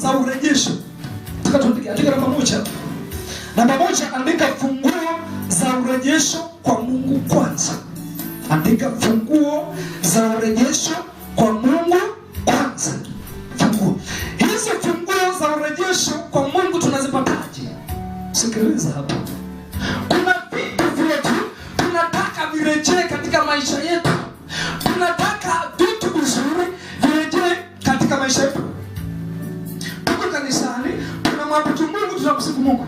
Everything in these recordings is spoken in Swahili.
za urejesho. Nataka tuandike, andika namba moja. Namba moja, andika funguo za urejesho kwa Mungu kwanza. Andika funguo za urejesho kwa Mungu kwanza. Funguo. Hizo funguo za urejesho kwa Mungu tunazipataje? Sikiliza hapa. Kuna vitu vyetu tunataka virejee katika maisha yetu. Tunataka vitu vizuri virejee katika maisha yetu. Tuko kanisani, tunamwabudu Mungu, tunamsifu Mungu,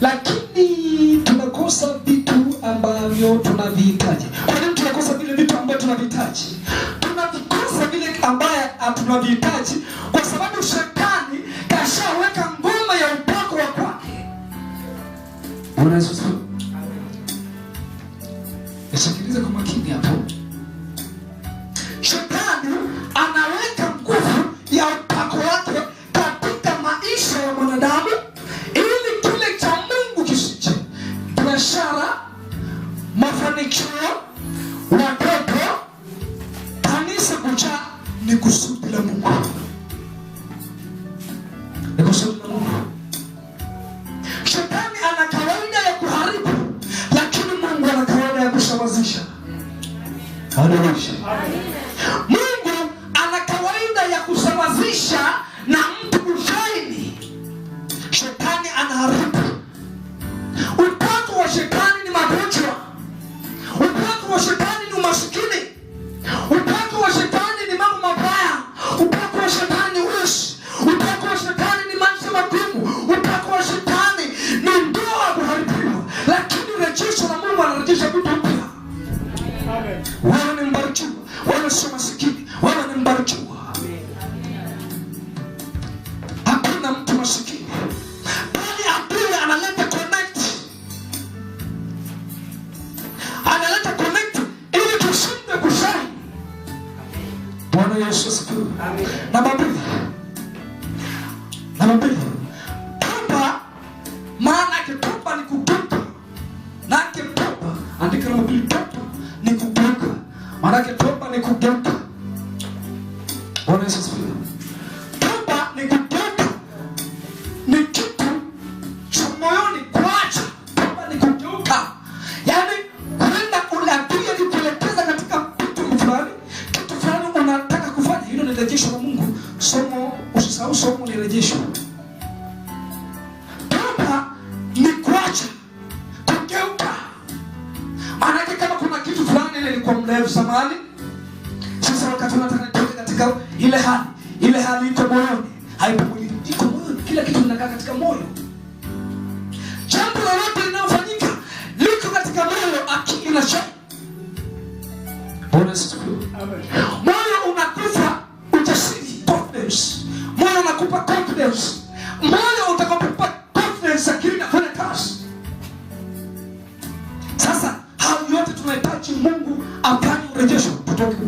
lakini tunakosa vitu ambavyo tunavihitaji. Kwa nini tunakosa vile vitu ambavyo tunavihitaji? Tunavikosa vile ambavyo tunavihitaji kwa sababu shetani kashaweka ngoma ya upako wa kwake. Bwana Yesu asifiwe. Nisikilize kwa makini hapo. Shetani anaweka nguvu ya upako wake katika maisha ya mwanadamu ili kile cha Mungu kisije. Biashara, mafanikio, watoto, kanisa kujaa ni kusudi la Mungu. Ni kusudi la Mungu. Shetani ana kawaida ya kuharibu, lakini Mungu ana kawaida ya kusawazisha. Haleluya. Mungu ana kawaida ya kusawazisha na mtu kushaini. Shetani anaharibu. Upako wa shetani ni magonjwa. Upako wa shetani ni umasikini. Upako wa shetani ni mambo mabaya. Upako wa shetani ni wizi. Upako wa shetani ni maisha magumu. Upako wa shetani ni ndoa kuharibiwa. Lakini rejesho la Mungu anarejesha vitu mpya. Amen. Wewe ni mbarikiwa, wewe sio masikini, wewe ni mbarikiwa. Hakuna mtu masikini. Bali adui analeta connect. Analeta connect ili tushinde kushine. Bwana Yesu asifiwe. Amen. Namba mbili. Toba, maana toba ni kutupa. Na toba, andika namba mbili, toba ni kugeuka. Maana toba ni kugeuka. Bwana Yesu asifiwe. Toba ni kugeuka. Ni kitu cha moyoni kuacha. Toba ni kugeuka. Yaani kwenda unatia kuelekeza katika kitu fulani. Kitu fulani unataka kufanya. Hilo ni rejesho la Mungu. Somo, usisahau somo ni rejesho. Toba ni kuacha. Kugeuka. Maana kama kuna kitu fulani ile ilikuwa mrefu zamani, sasa wakati unataka nitoke katika ile hali iko moyoni, haipo mwilini, iko moyoni, kila kitu kinakaa katika moyo. Jambo lolote linalofanyika liko katika moyo, akili na shaka. Bwana Yesu. Amen. Moyo unakufa ujasiri, confidence. Moyo unakupa confidence. Moyo utakapokupa confidence, akili inafanya kazi. Sasa yote tunahitaji Mungu afanye urejesho kutoka kwa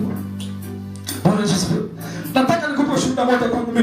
Bwana Yesu. Nataka nikupe ushuhuda moja kwangu mimi.